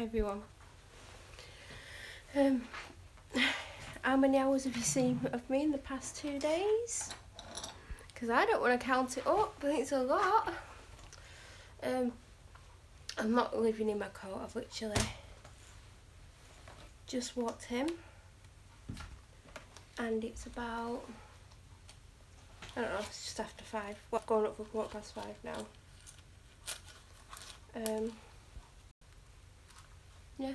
everyone. How many hours have you seen of me in the past 2 days? Because I don't want to count it up, but it's a lot. I'm not living in my coat. I've literally just walked in, and it's about, I don't know, it's just after 5. Well, going up for 5:15 now. Yeah.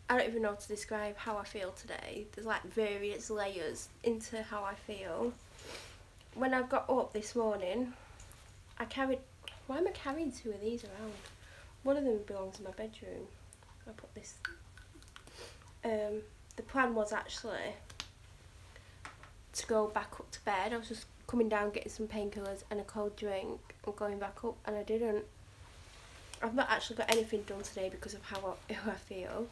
I don't even know how to describe how I feel today. There's like various layers into how I feel. When I got up this morning, I carried, why am I carrying 2 of these around? One of them belongs in my bedroom. I put this, the plan was actually to go back up to bed. I was just coming down, getting some painkillers and a cold drink and going back up, and I didn't. I've not actually got anything done today because of how I feel.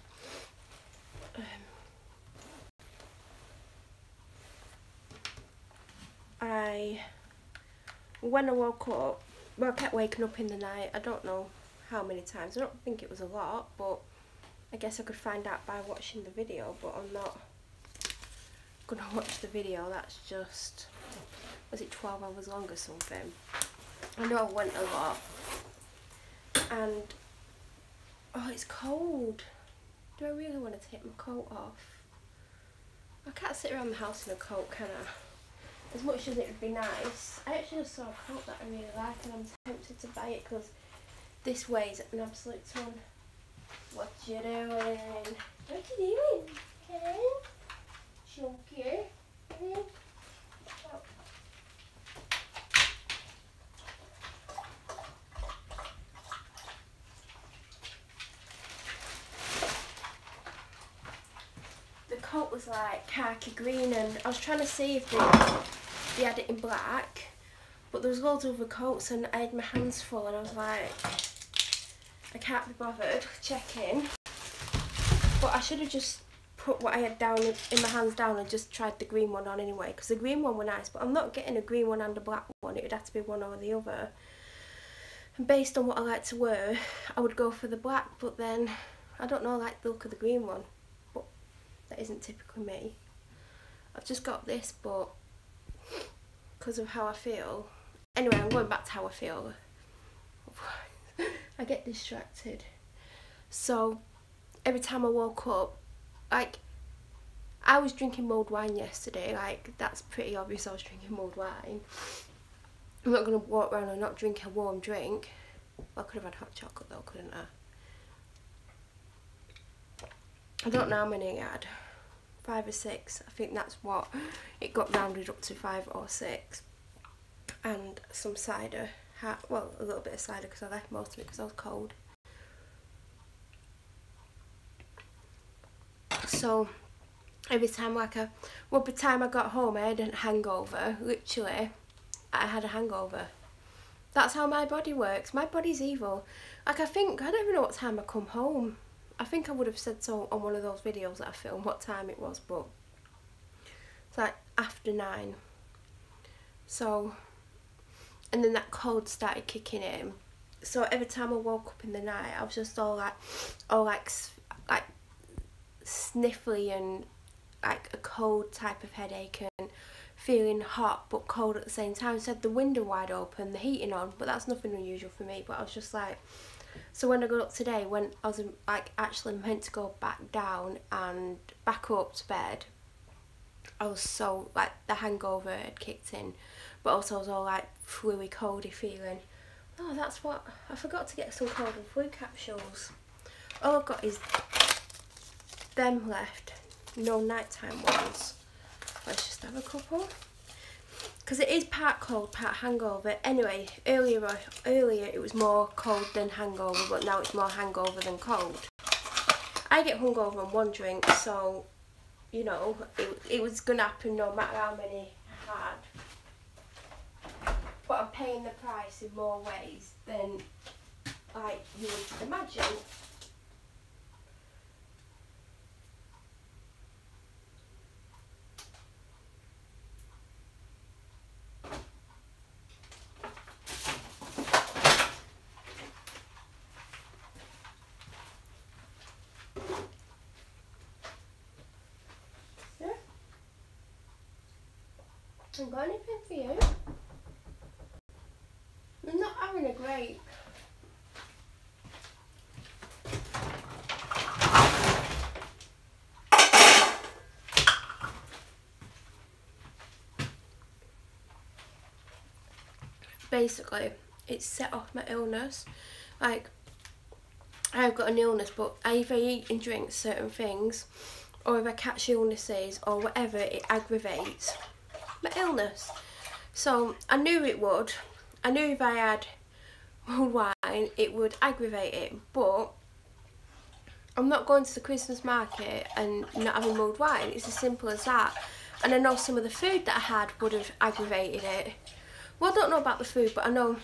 When I woke up, well, I kept waking up in the night. I don't know how many times. I don't think it was a lot, but I guess I could find out by watching the video, but I'm not gonna watch the video. That's just, was it 12 hours long or something? I know I went a lot. And oh, it's cold. Do I really want to take my coat off? I can't sit around the house in a coat, can I? As much as it would be nice. I actually just saw a coat that I really like, and I'm tempted to buy it because this weighs an absolute ton. What you doing? What you doing? Okay. Chunky. Oh. The coat was like khaki green, and I was trying to see if they had it in black, but there was loads of other coats and I had my hands full, and I was like, I can't be bothered checking. But I should have just put what I had down in my hands down and just tried the green one on anyway, because the green one were nice, but I'm not getting a green one and a black one. It would have to be one or the other. And based on what I like to wear, I would go for the black, but then I don't know, I like the look of the green one, but that isn't typically me. I've just got this, but because of how I feel. Anyway, I'm going back to how I feel. I get distracted. So every time I woke up, like, I was drinking mulled wine yesterday. Like, that's pretty obvious I was drinking mulled wine. I'm not going to walk around and not drink a warm drink. Well, I could have had hot chocolate though, couldn't I? I don't know how many I had. 5 or 6. I think that's what it got rounded up to, 5 or 6. And some cider. Well, a little bit of cider because I left most of it because I was cold. So every time, by the time I got home, I had a hangover. Literally, I had a hangover. That's how my body works. My body's evil. Like, I don't even know what time I come home. I think I would have said so on one of those videos that I filmed what time it was, but it's like after 9. So, and then that cold started kicking in. So every time I woke up in the night, I was just all like sniffly and like a cold type of headache and feeling hot but cold at the same time. So I had the window wide open, the heating on, but that's nothing unusual for me. But I was just like, so when I got up today, when I was like actually meant to go back down and back up to bed, I was so, like, the hangover had kicked in, but also I was all like fluey, coldy feeling. Oh, that's what, I forgot to get some cold and flu capsules. All I've got is them left, no nighttime ones. Let's just have a couple. Because it is part cold, part hangover. Anyway, earlier it was more cold than hangover, but now it's more hangover than cold. I get hungover on one drink, so, you know, it was going to happen no matter how many I had. But I'm paying the price in more ways than, like, you would imagine. I've got anything for you. I'm not having a grape. Basically, it's set off my illness. Like, I've got an illness, but I either eat and drink certain things, or if I catch illnesses or whatever, it aggravates my illness. So I knew it would. I knew if I had mulled wine, it would aggravate it, but I'm not going to the Christmas market and not having mulled wine. It's as simple as that. And I know some of the food that I had would have aggravated it. Well, I don't know about the food, but I know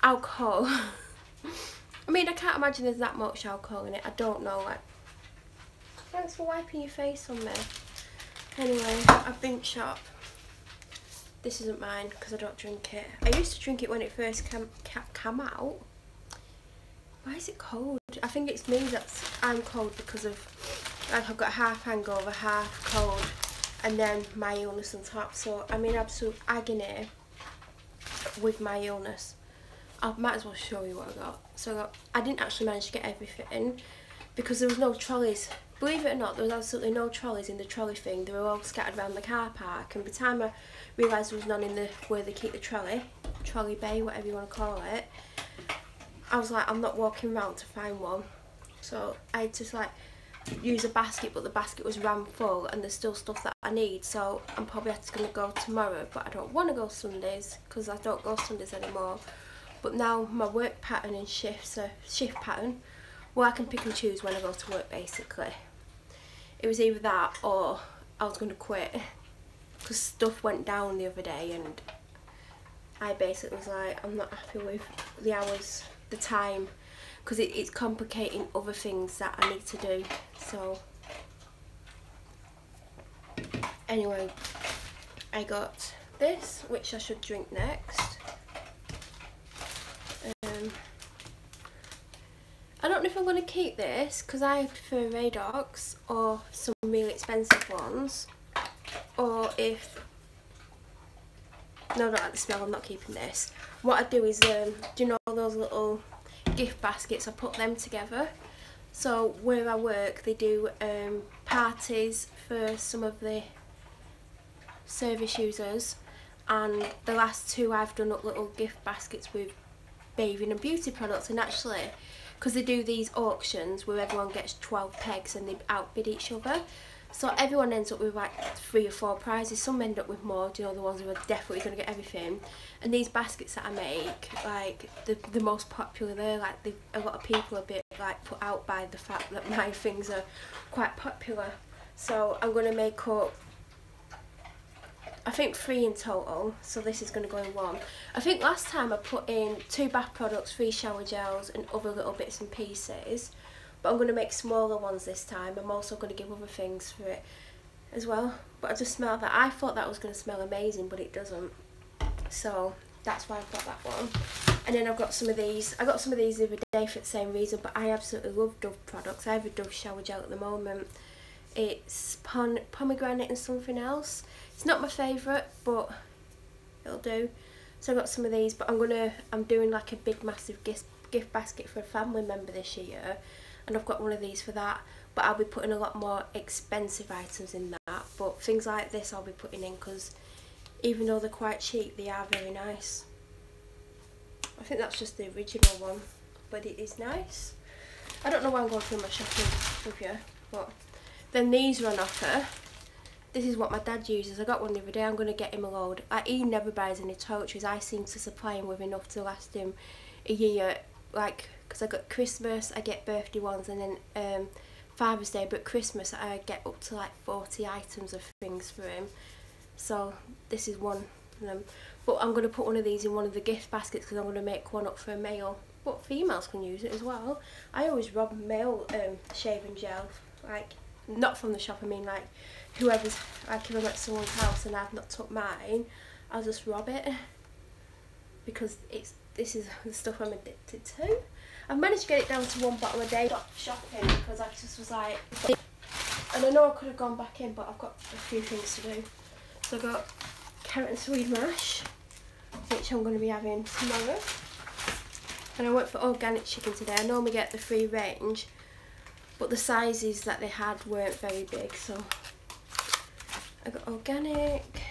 alcohol. I mean, I can't imagine there's that much alcohol in it. I don't know. Like, thanks for wiping your face on me. Anyway, I've been shop. This isn't mine because I don't drink it. I used to drink it when it first came out. Why is it cold? I think it's me I'm cold because of, like, I've got half hangover, half cold, and then my illness on top. So I'm in absolute agony with my illness. I might as well show you what I got. So I didn't actually manage to get everything because there was no trolleys. Believe it or not, there was absolutely no trolleys in the trolley thing. They were all scattered around the car park, and by the time I realised there was none in the where they keep the trolley bay, whatever you want to call it, I was like, I'm not walking around to find one. So I had to like use a basket, but the basket was ram full and there's still stuff that I need, so I'm probably going to go tomorrow, but I don't want to go Sundays because I don't go Sundays anymore. But now my work pattern and shift pattern, well, I can pick and choose when I go to work basically. It was either that or I was going to quit because stuff went down the other day and I basically was like, I'm not happy with the hours, the time, because it's complicating other things that I need to do. So anyway, I got this, which I should drink next. I don't know if I'm going to keep this because I prefer Radox or some really expensive ones, or if no, I don't like the smell, I'm not keeping this. What I do is, do you know those little gift baskets? I put them together. So where I work, they do parties for some of the service users, and the last two I've done up little gift baskets with bathing and beauty products. And actually, because they do these auctions where everyone gets 12 pegs and they outbid each other, so everyone ends up with like 3 or 4 prizes. Some end up with more, you know, the ones who are definitely going to get everything. And these baskets that I make, like the most popular there, like a lot of people are a bit like put out by the fact that my things are quite popular. So I'm going to make up, I think 3 in total, so this is going to go in 1. I think last time I put in 2 bath products, 3 shower gels and other little bits and pieces, but I'm going to make smaller ones this time. I'm also going to give other things for it as well, but I just smell that. I thought that was going to smell amazing, but it doesn't, so that's why I've got that one. And then I've got some of these. I got some of these the other day for the same reason, but I absolutely love Dove products. I have a Dove shower gel at the moment. It's pomegranate and something else. It's not my favourite, but it'll do. So I got some of these, but I'm doing like a big massive gift basket for a family member this year, and I've got one of these for that. But I'll be putting a lot more expensive items in that. But things like this I'll be putting in because even though they're quite cheap, they are very nice. I think that's just the original one, but it is nice. I don't know why I'm going through my shopping with you, but then these are on offer. This is what my dad uses. I got one the other day. I'm going to get him a load. He never buys any toiletries. I seem to supply him with enough to last him a year. Like, because I got Christmas, I get birthday ones, and then Father's Day. But Christmas, I get up to like 40 items of things for him. So this is one of them. But I'm going to put one of these in one of the gift baskets because I'm going to make one up for a male. But females can use it as well. I always rob male shaving gel, like not from the shop. I mean like whoever's, like if I'm at someone's house and I've not took mine, I'll just rob it because this is the stuff I'm addicted to. I've managed to get it down to 1 bottle a day. Stopped shopping because I just was like, and I know I could have gone back in, but I've got a few things to do. So I got carrot and swede mash, which I'm going to be having tomorrow. And I went for organic chicken today. I normally get the free range, but the sizes that they had weren't very big, so I got organic.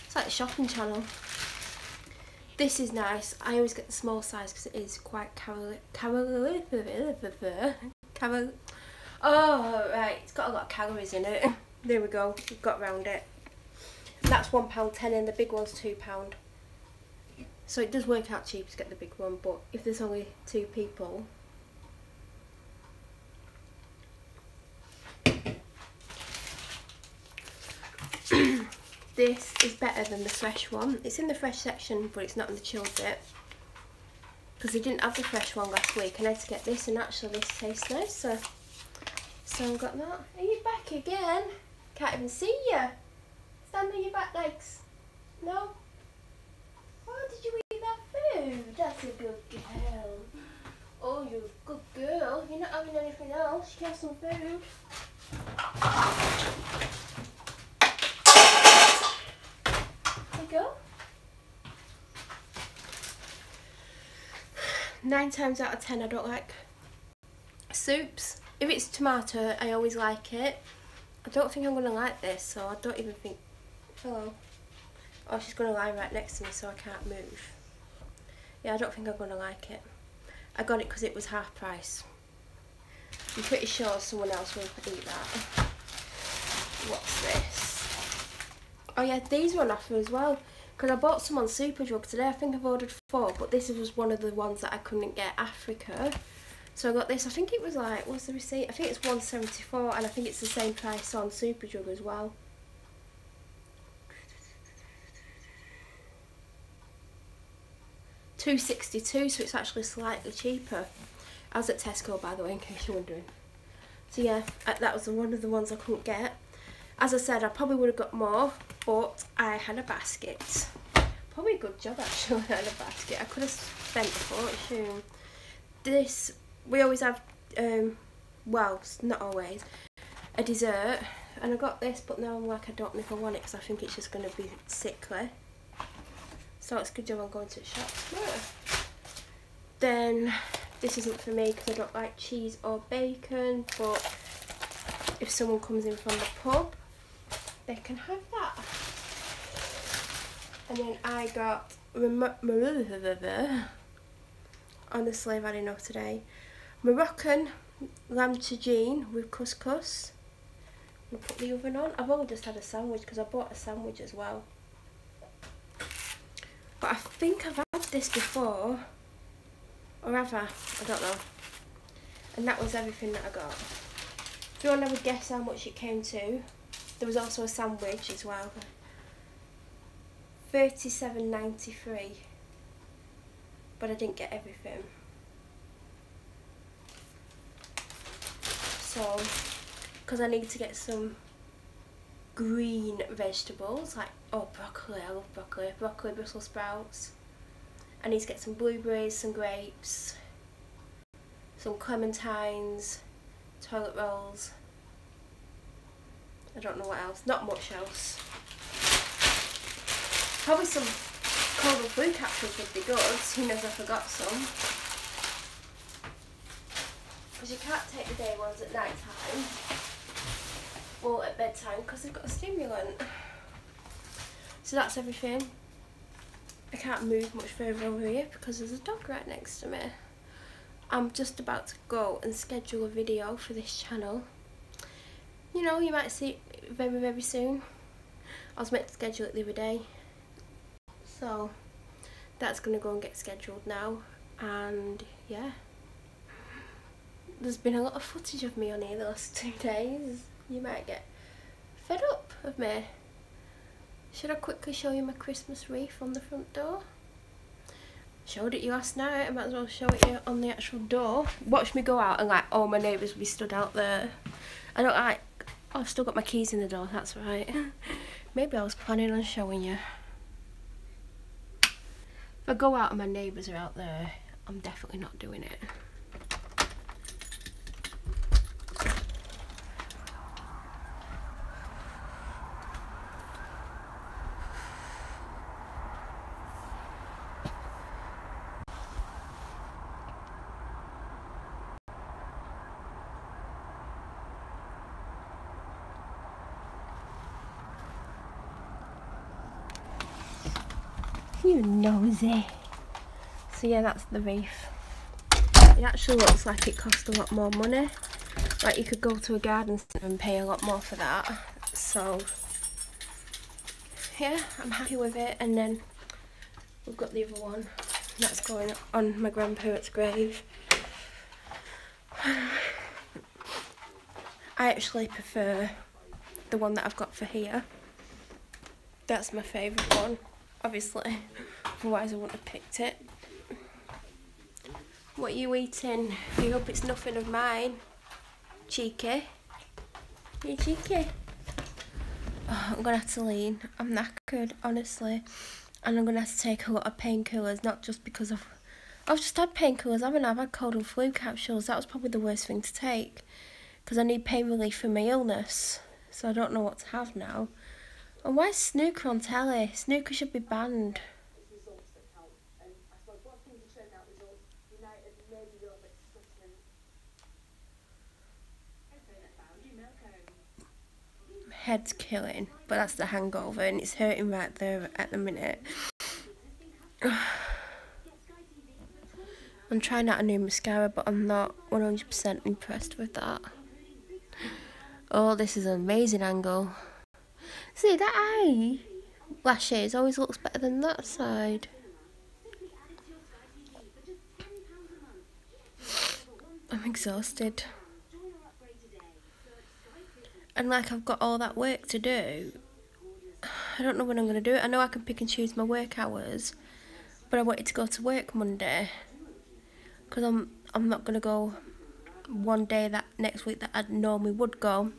It's like a shopping channel. This is nice. I always get the small size because it is quite oh, right, it's got a lot of calories in it. There we go, we've got round it. That's £1.10 and the big one's £2. So it does work out cheap to get the big one, but if there's only 2 people, this is better than the fresh one. It's in the fresh section, but it's not in the chilled bit, because they didn't have the fresh one last week, and I had to get this, and actually this tastes nicer. So I've got that. Are you back again? Can't even see you. Stand on your back legs. No? Why did you eat that food? That's a good girl. Oh, you're a good girl. You're not having anything else. You have some food. There you go. 9 times out of 10 I don't like soups. If it's tomato, I always like it. I don't think I'm going to like this, so I don't even think... Hello. Oh, she's going to lie right next to me so I can't move. Yeah, I don't think I'm going to like it. I got it because it was half price. I'm pretty sure someone else will eat that. What's this? Oh yeah, these were on offer as well. Because I bought some on Superdrug today. I think I've ordered 4, but this was one of the ones that I couldn't get, Africa. So I got this. I think it was like, what's the receipt? I think it's £1.74, and I think it's the same price on Superdrug as well. £2.62, so it's actually slightly cheaper. I was at Tesco, by the way, in case you're wondering. So yeah, that was one of the ones I couldn't get. As I said, I probably would have got more, but I had a basket. Probably a good job actually, I had a basket. I could have spent a fortune. This, we always have, well, not always, a dessert. And I got this, but now I'm like, I don't know if I want it because I think it's just going to be sickly. So it's a good job I'm going to the shop tomorrow. Then, this isn't for me because I don't like cheese or bacon, but if someone comes in from the pub, they can have that. And then I got, honestly I've had enough today, Moroccan lamb tagine with couscous. I'm going to put the oven on. I've only just had a sandwich because I bought a sandwich as well. But I think I've had this before, or have I? I don't know. And that was everything that I got. If you want to have a guess how much it came to, there was also a sandwich as well. £37.93. But I didn't get everything. So, because I need to get some green vegetables, like, oh, broccoli, I love broccoli, Brussels sprouts. I need to get some blueberries, some grapes, some clementines, toilet rolls. I don't know what else, not much else. Probably some cold and flu capsules would be good, seeing as I forgot some. Because you can't take the day ones at night time. Well, at bedtime, because they've got a stimulant. So that's everything. I can't move much further over here because there's a dog right next to me. I'm just about to go and schedule a video for this channel. You know, you might see it very, very soon. I was meant to schedule it the other day. So, that's going to go and get scheduled now. And, yeah. There's been a lot of footage of me on here the last 2 days. You might get fed up of me. Should I quickly show you my Christmas wreath on the front door? Showed it you last night, I might as well show it you on the actual door. Watch me go out and like all my neighbours will be stood out there. I don't like, oh, I've still got my keys in the door, that's right. Maybe I was planning on showing you. If I go out and my neighbours are out there, I'm definitely not doing it. You nosy. So yeah, that's the wreath. It actually looks like it cost a lot more money. Like you could go to a garden centre and pay a lot more for that. So yeah, I'm happy with it. And then we've got the other one that's going on my grandparents' grave. I actually prefer the one that I've got for here. That's my favourite one, obviously. Otherwise I wouldn't have picked it. What are you eating? I hope it's nothing of mine. Cheeky. You cheeky. Oh, I'm gonna have to lean. I'm knackered, honestly. And I'm gonna have to take a lot of painkillers, not just because I've just had painkillers, haven't I? I've had cold and flu capsules. That was probably the worst thing to take. Because I need pain relief for my illness. So I don't know what to have now. And why is snooker on telly? Snooker should be banned. Head's killing, but that's the hangover and it's hurting right there at the minute. I'm trying out a new mascara, but I'm not 100% impressed with that. Oh, this is an amazing angle. See, that eye lashes always looks better than that side. I'm exhausted. And like I've got all that work to do. I don't know when I'm going to do it. I know I can pick and choose my work hours, but I wanted to go to work Monday. Because I'm not going to go one day that next week that I normally would go.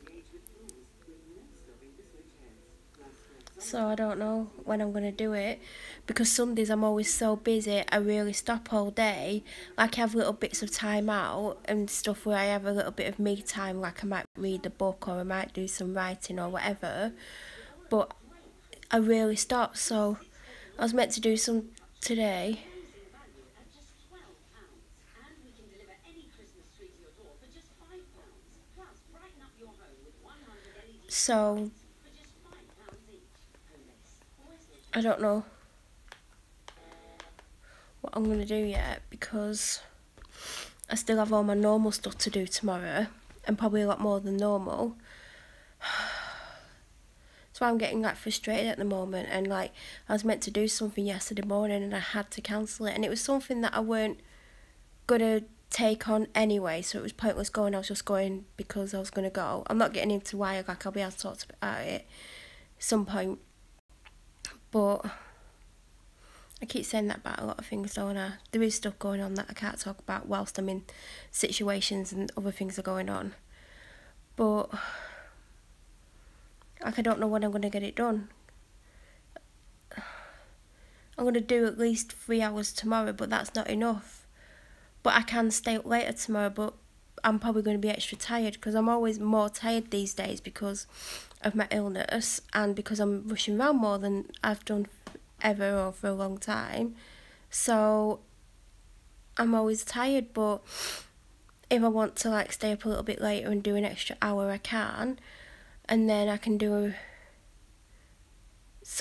So I don't know when I'm going to do it. Because Sundays I'm always so busy, I really stop all day. Like I have little bits of time out and stuff where I have a little bit of me time. Like I might read a book or I might do some writing or whatever. But I really stop. So I was meant to do some today. So I don't know what I'm going to do yet because I still have all my normal stuff to do tomorrow and probably a lot more than normal. So I'm getting like frustrated at the moment, and like I was meant to do something yesterday morning and I had to cancel it, and it was something that I weren't gonna take on anyway, so it was pointless going. I was just going because I was gonna go. I'm not getting into why, like I'll be able to talk about it at some point, but I keep saying that about a lot of things, don't I? There is stuff going on that I can't talk about whilst I'm in situations and other things are going on, but like I don't know when I'm going to get it done. I'm going to do at least 3 hours tomorrow, but that's not enough. But I can stay up later tomorrow, but I'm probably going to be extra tired because I'm always more tired these days because of my illness and because I'm rushing around more than I've done ever or for a long time. So I'm always tired, but if I want to like stay up a little bit later and do an extra hour, I can. And then I can do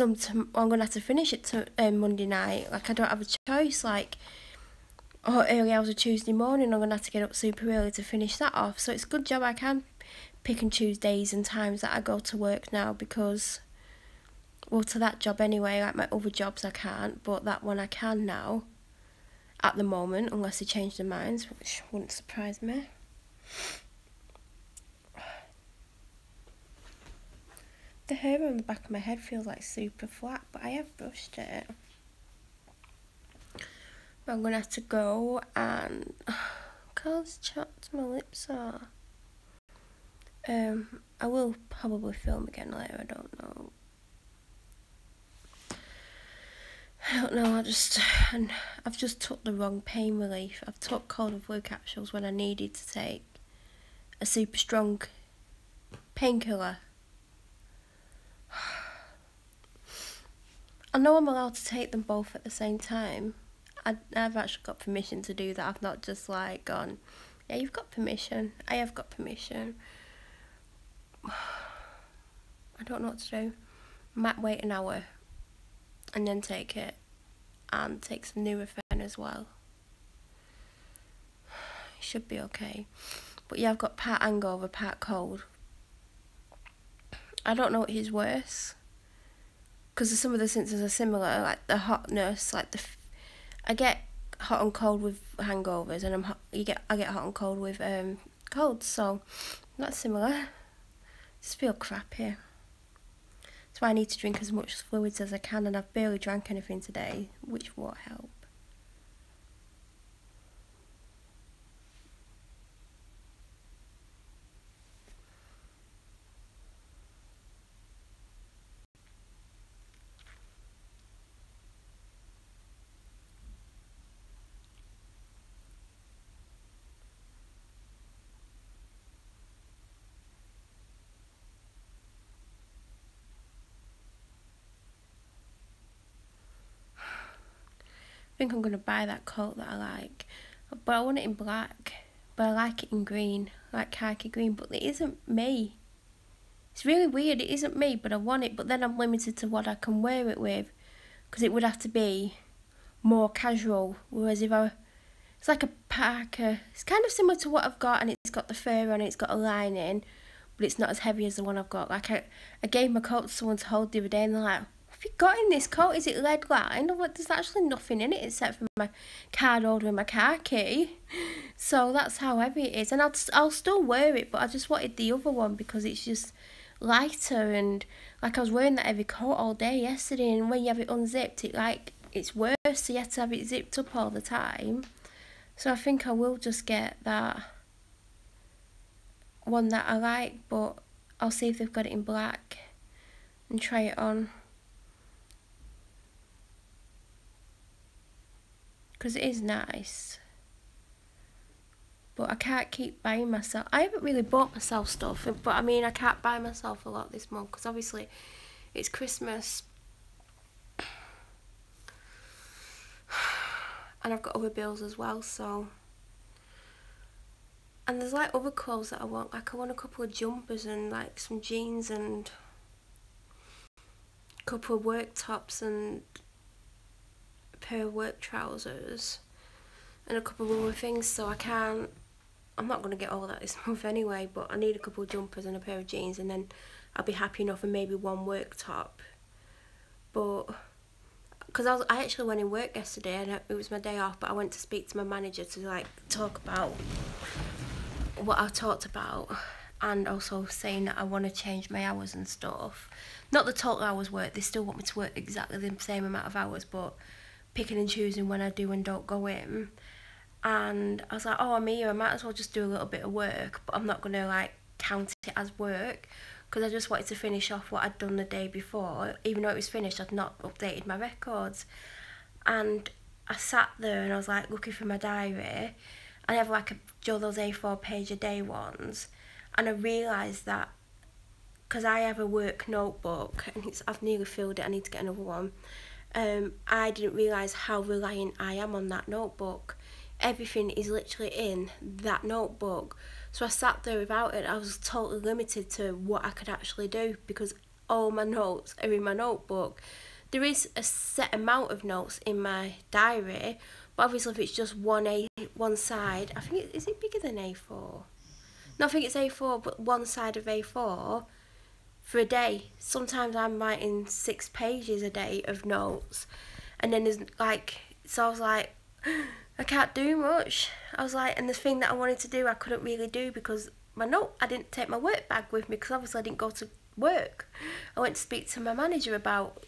I'm going to have to finish it Monday night. Like I don't have a choice. Like early hours of Tuesday morning, I'm going to have to get up super early to finish that off. So it's a good job I can pick and choose days and times that I go to work now because, well, to that job anyway, like my other jobs I can't, but that one I can now at the moment, unless they change their minds, which wouldn't surprise me. The hair on the back of my head feels like super flat, but I have brushed it. But I'm going to have to go and cause chapped my lips are. I will probably film again later, I don't know. I've just took the wrong pain relief. I've took cold and flu capsules when I needed to take a super strong painkiller. I know I'm allowed to take them both at the same time. I've actually got permission to do that. I've not just like gone, yeah, you've got permission. I have got permission. I don't know what to do. I might wait an hour and then take it. and take some Nurofen as well. Should be okay. But yeah, I've got part hangover, part cold. I don't know what is worse, because some of the symptoms are similar, like the hotness, like I get hot and cold with hangovers, and I get hot and cold with colds, so that's similar. Just feel crap here. That's why I need to drink as much fluids as I can, and I've barely drank anything today, which won't help. I think I'm going to buy that coat that I like, but I want it in black, but I like it in green, like khaki green, but it isn't me. It's really weird, it isn't me, but I want it, but then I'm limited to what I can wear it with, because it would have to be more casual, whereas it's like a parka, it's kind of similar to what I've got, and it's got the fur on it, it's got a lining, but it's not as heavy as the one I've got. Like I gave my coat to someone to hold the other day, and they're like, "What have you got in this coat? Is it lead lined?" I'm like, "There's actually nothing in it except for my card holder and my car key." So that's how heavy it is, and I'll still wear it, but I just wanted the other one because it's just lighter, and like I was wearing that heavy coat all day yesterday, and when you have it unzipped, it's worse, so you have to have it zipped up all the time. So I think I will just get that one that I like, but I'll see if they've got it in black and try it on, because it is nice, but I can't keep buying myself. I haven't really bought myself stuff, but I mean I can't buy myself a lot this month because obviously it's Christmas and I've got other bills as well, so. And there's like other clothes that I want, like I want a couple of jumpers and like some jeans and a couple of work tops and a pair of work trousers and a couple of other things, so I'm not going to get all that this month anyway, but I need a couple of jumpers and a pair of jeans, and then I'll be happy enough, and maybe one work top. But because I actually went in work yesterday, and it was my day off, but I went to speak to my manager to like talk about what I talked about, and also saying that I want to change my hours and stuff. Not the total hours work, they still want me to work exactly the same amount of hours, but picking and choosing when I do and don't go in. And I was like, oh, I'm here, I might as well just do a little bit of work, but I'm not going to like count it as work, because I just wanted to finish off what I'd done the day before. Even though it was finished, I'd not updated my records. And I sat there and I was like looking for my diary. I have like those A4 page a day ones, and I realised that because I have a work notebook and I've nearly filled it, I need to get another one. I didn't realise how reliant I am on that notebook. Everything is literally in that notebook. So I sat there without it. I was totally limited to what I could actually do because all my notes are in my notebook. There is a set amount of notes in my diary, but obviously if it's just one side, I think is it bigger than A4? No, I think it's A4, but one side of A4 for a day. Sometimes I'm writing 6 pages a day of notes, and then there's like, so I was like, I can't do much. I was like, and the thing that I wanted to do, I couldn't really do because I didn't take my work bag with me because obviously I didn't go to work. I went to speak to my manager about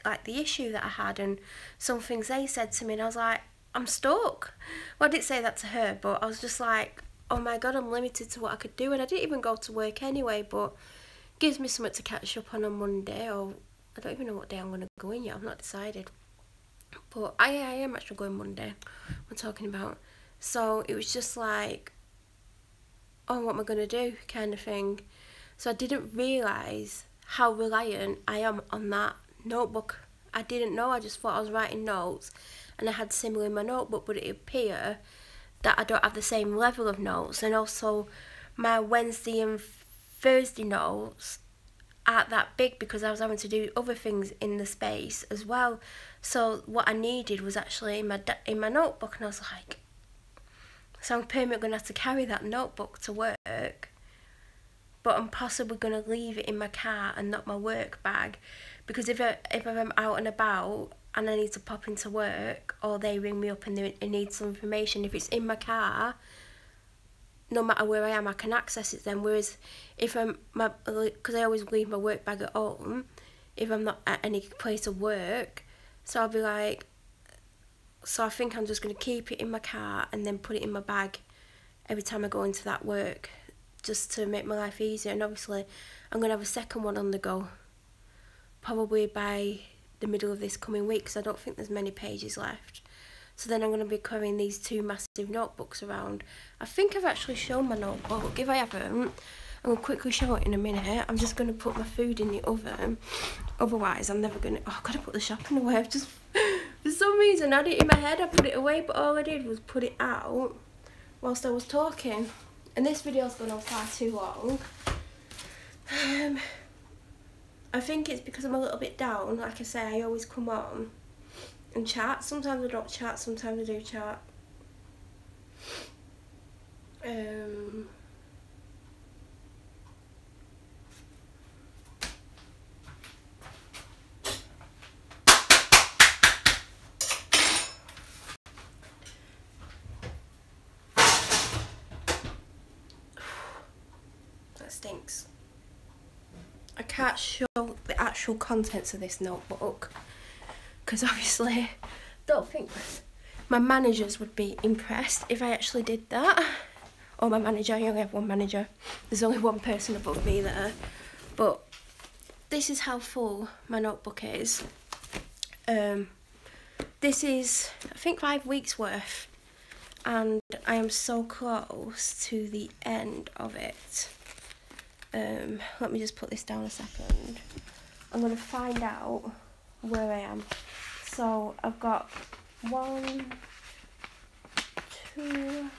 like the issue that I had and some things they said to me, and I was like, I'm stuck. Well, I didn't say that to her, but I was just like, oh my god, I'm limited to what I could do, and I didn't even go to work anyway, but it gives me something to catch up on Monday, or I don't even know what day I'm going to go in yet, I've not decided. But I am actually going Monday, we're talking about. So it was just like, oh, what am I going to do kind of thing. So I didn't realise how reliant I am on that notebook. I didn't know, I just thought I was writing notes and I had similar in my notebook, but it appeared that I don't have the same level of notes. And also my Wednesday and Thursday notes, that big because I was having to do other things in the space as well. So what I needed was actually in my notebook, and I was like, so I'm permanently going to have to carry that notebook to work, but I'm possibly going to leave it in my car and not my work bag, because if I'm out and about and I need to pop into work, or they ring me up and they need some information, if it's in my car, no matter where I am, I can access it then. Whereas if because I always leave my work bag at home, if I'm not at any place of work, so I'll be like, so I think I'm just going to keep it in my car and then put it in my bag every time I go into that work, just to make my life easier. And obviously I'm going to have a second one on the go, probably by the middle of this coming week, because I don't think there's many pages left. So then I'm going to be carrying these 2 massive notebooks around. I think I've actually shown my notebook. If I haven't, I'm going to quickly show it in a minute. I'm just going to put my food in the oven. Otherwise, I'm never going to... Oh, I've got to put the shopping away. I've just... For some reason, I had it in my head. I put it away, but all I did was put it out whilst I was talking. And this video's gone on far too long. I think it's because I'm a little bit down. Like I say, I always come on and chat. Sometimes I don't chat, sometimes I do chat. That stinks. I can't show the actual contents of this notebook because obviously don't think my managers would be impressed if I actually did that. Or my manager. I only have one manager. There's only one person above me there. But this is how full my notebook is. This is, I think, 5 weeks worth, and I am so close to the end of it. Let me just put this down a second. I'm going to find out where I am. So I've got 1, 2,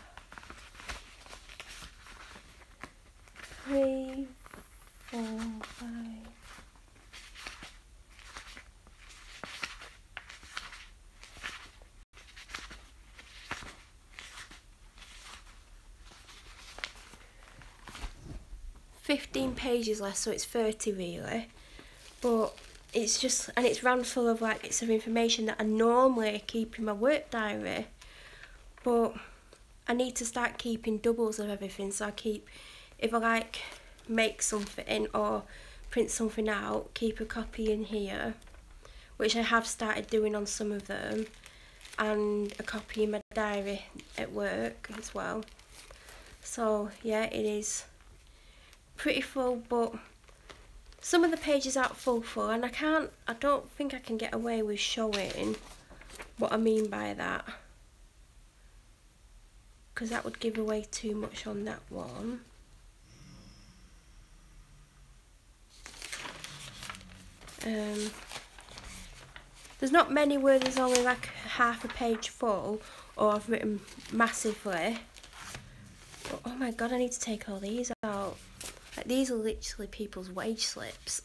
3, 4, 5. 15 pages left, so it's 30 really, but it's just, and it's rammed full of like bits of information that I normally keep in my work diary, but I need to start keeping doubles of everything. So I keep, if I like make something or print something out, keep a copy in here, which I have started doing on some of them, and a copy in my diary at work as well. So yeah, it is pretty full, but some of the pages aren't full, and I don't think I can get away with showing what I mean by that, because that would give away too much on that one. There's not many where there's only like half a page full, or I've written massively. But, oh my god, I need to take all these out. Like, these are literally people's wage slips.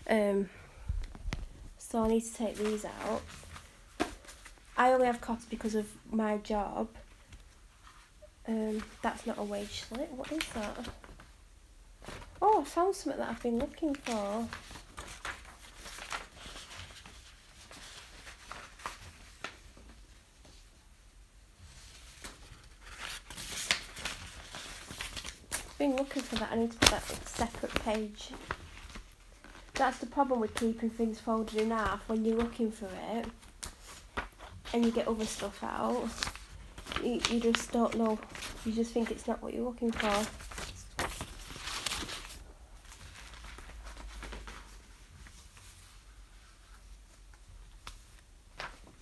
So I need to take these out. I only have copies because of my job. That's not a wage slip. What is that? Oh, I found something that I've been looking for. Been looking for that. I need to put that in a separate page. That's the problem with keeping things folded in half. When you're looking for it and you get other stuff out, you just don't know. You just think it's not what you're looking for.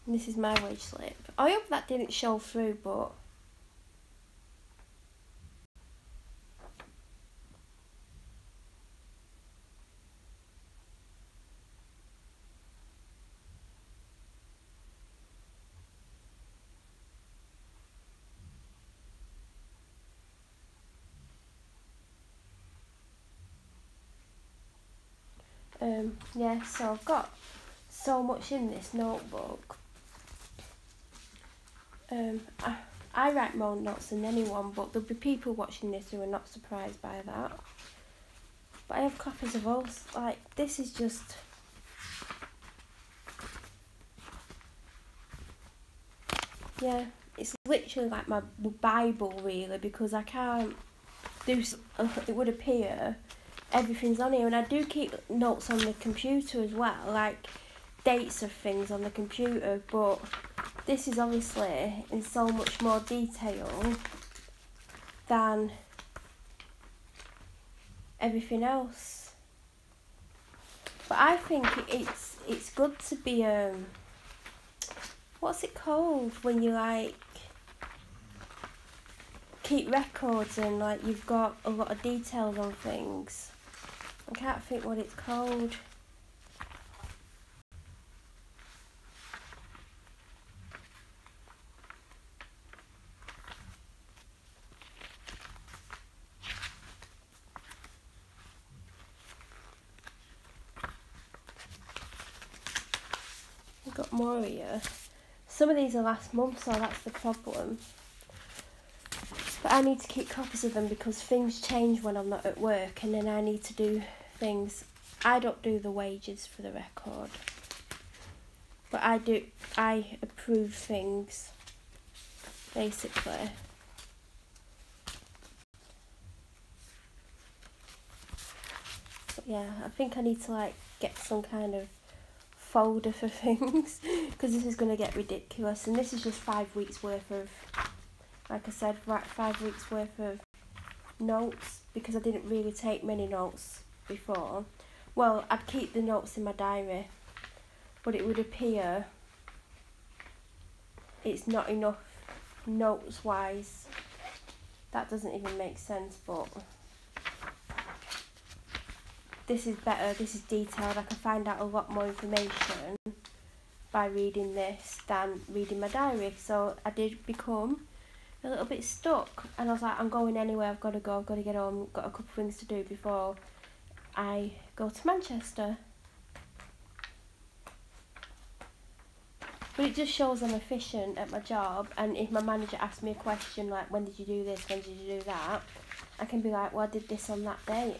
And this is my wage slip. I hope that didn't show through, but Yeah, so I've got so much in this notebook. I write more notes than anyone, but there'll be people watching this who are not surprised by that. But I have copies of all, like, this is just... Yeah, it's literally like my Bible, really, because I can't do... It would appear everything's on here, and I do keep notes on the computer as well, like dates of things on the computer, but this is obviously in so much more detail than everything else. But I think it's good to be what's it called when you like keep records and like you've got a lot of details on things. I can't think what it's called. I've got more here. Some of these are last month, so that's the problem. But I need to keep copies of them because things change when I'm not at work, and then I need to do things. I don't do the wages for the record, but I approve things, basically. But yeah, I think I need to like get some kind of folder for things because this is going to get ridiculous, and this is just 5 weeks worth of, like I said, 5 weeks worth of notes, because I didn't really take many notes before. Well, I'd keep the notes in my diary, but it would appear it's not enough notes wise. That doesn't even make sense, but this is better, this is detailed. I can find out a lot more information by reading this than reading my diary. So I did become a little bit stuck, and I was like, I'm going anywhere, I've got to go, I've got to get home, got a couple of things to do before I go to Manchester. But it just shows I'm efficient at my job, and if my manager asks me a question like, when did you do this, when did you do that, I can be like, well, I did this on that date.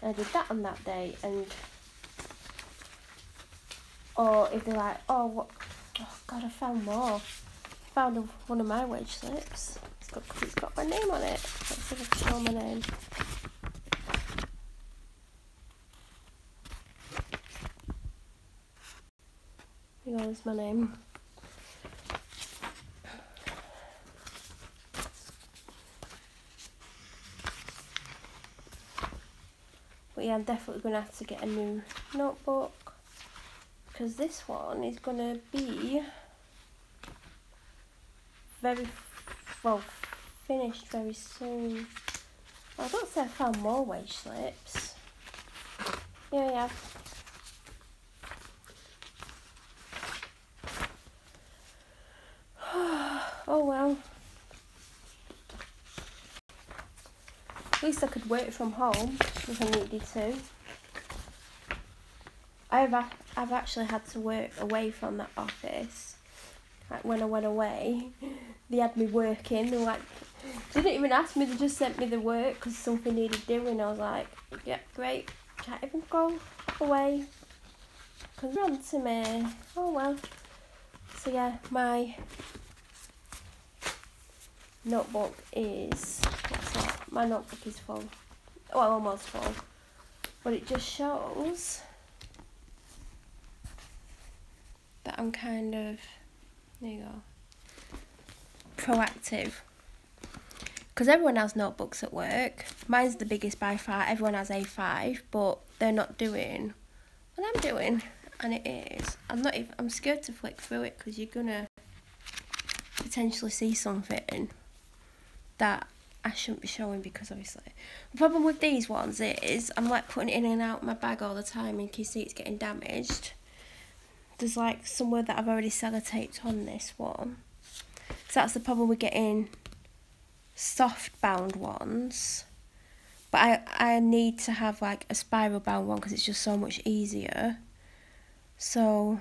I did that on that day, and or if they're like, oh, what? Oh God, I found more. I found one of my wage slips. It's got my name on it. Let's see if I can show my name. Hang on, there's my name. But yeah, I'm definitely going to have to get a new notebook, because this one is going to be very, well, finished very soon. I don't say I found more wage slips. Yeah. Oh well. At least I could work from home if I needed to. I've actually had to work away from that office. Like when I went away, they had me working. They were like, they didn't even ask me. They just sent me the work because something needed doing. I was like, yeah, great. Can't even go away because they're on to me. Oh well. So yeah, my notebook is, what's that? My notebook is full. Well, almost full. But it just shows that I'm kind of, there you go, proactive. Because everyone has notebooks at work. Mine's the biggest by far. Everyone has A5, but they're not doing what I'm doing. And it is. I'm scared to flick through it because you're going to potentially see something that I shouldn't be showing, because obviously the problem with these ones is I'm like putting it in and out of my bag all the time in case it's getting damaged. There's like somewhere that I've already sellotaped on this one, so that's the problem with getting soft bound ones. But I need to have like a spiral bound one because it's just so much easier. So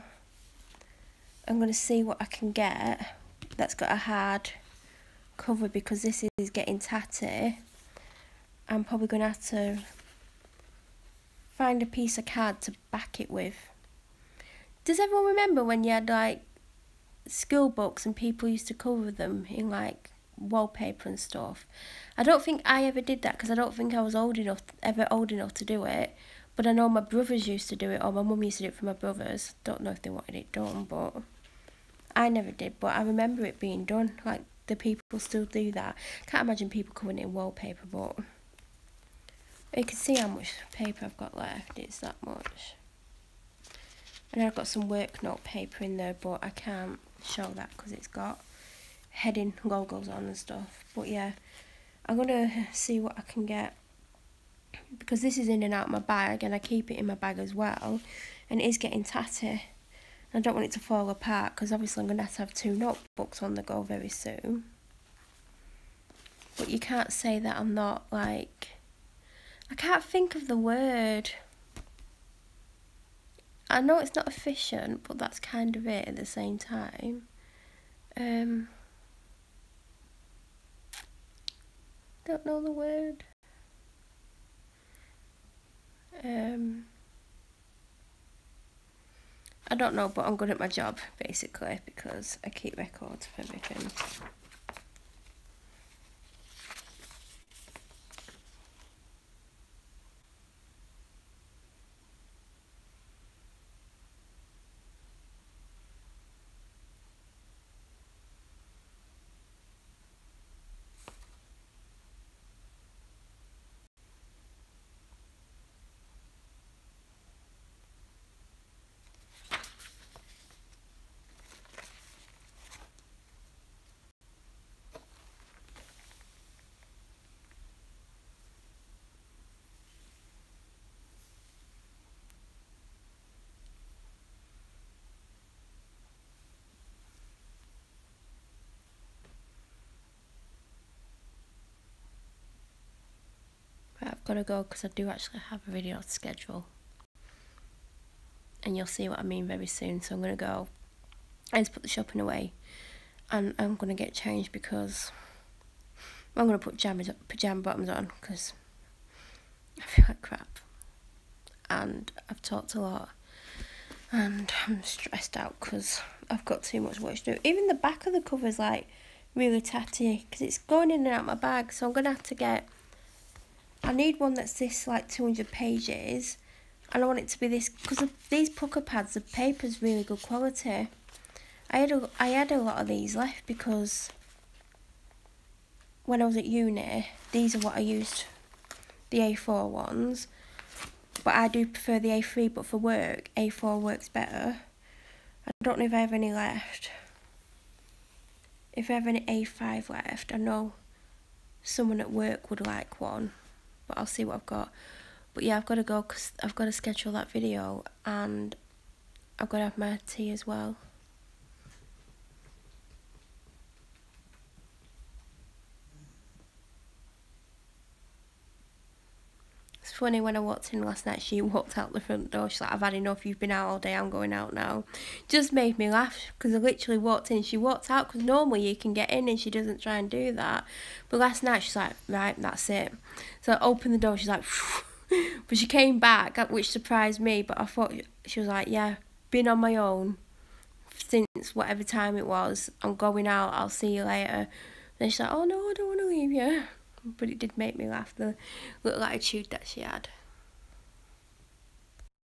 I'm going to see what I can get that's got a hard cover, because this is getting tatty. I'm probably going to have to find a piece of card to back it with. Does everyone remember when you had like school books and people used to cover them in like wallpaper and stuff? I don't think I ever did that because I don't think I was ever old enough to do it. But I know my brothers used to do it, or my mum used to do it for my brothers. Don't know if they wanted it done, but I never did. But I remember it being done. Like, the people still do that. Can't imagine people covering it in wallpaper, but you can see how much paper I've got left. It's that much. And I've got some work note paper in there, but I can't show that because it's got heading logos on and stuff. But yeah, I'm going to see what I can get, because this is in and out of my bag, and I keep it in my bag as well, and it is getting tatty. I don't want it to fall apart, because obviously I'm going to have 2 notebooks on the go very soon. But you can't say that I'm not, like, I can't think of the word. I know it's not efficient, but that's kind of it at the same time. Don't know the word. I don't know, but I'm good at my job, basically, because I keep records of everything. But I've got to go because I do actually have a video to schedule. And you'll see what I mean very soon. So I'm going to go. I just put the shopping away. And I'm going to get changed because I'm going to put pyjama bottoms on because I feel like crap. And I've talked a lot. And I'm stressed out because I've got too much work to do. Even the back of the cover is like really tatty because it's going in and out of my bag. So I'm going to have to get... I need one that's this like 200 pages. And I want it to be this, because these pucker pads, the paper's really good quality. I had a lot of these left because when I was at uni, these are what I used, the A4 ones. But I do prefer the A3, but for work, A4 works better. I don't know if I have any left. If I have any A5 left, I know someone at work would like one. But I'll see what I've got. But yeah, I've got to go because I've got to schedule that video and I've got to have my tea as well. It's funny, when I walked in last night, she walked out the front door. She's like, I've had enough, you've been out all day, I'm going out now. Just made me laugh because I literally walked in. She walked out because normally you can get in and she doesn't try and do that. But last night she's like, right, that's it. So I opened the door, she's like, but she came back, which surprised me. But I thought, she was like, yeah, been on my own since whatever time it was. I'm going out, I'll see you later. Then she's like, oh no, I don't want to leave you. But it did make me laugh, the little attitude that she had.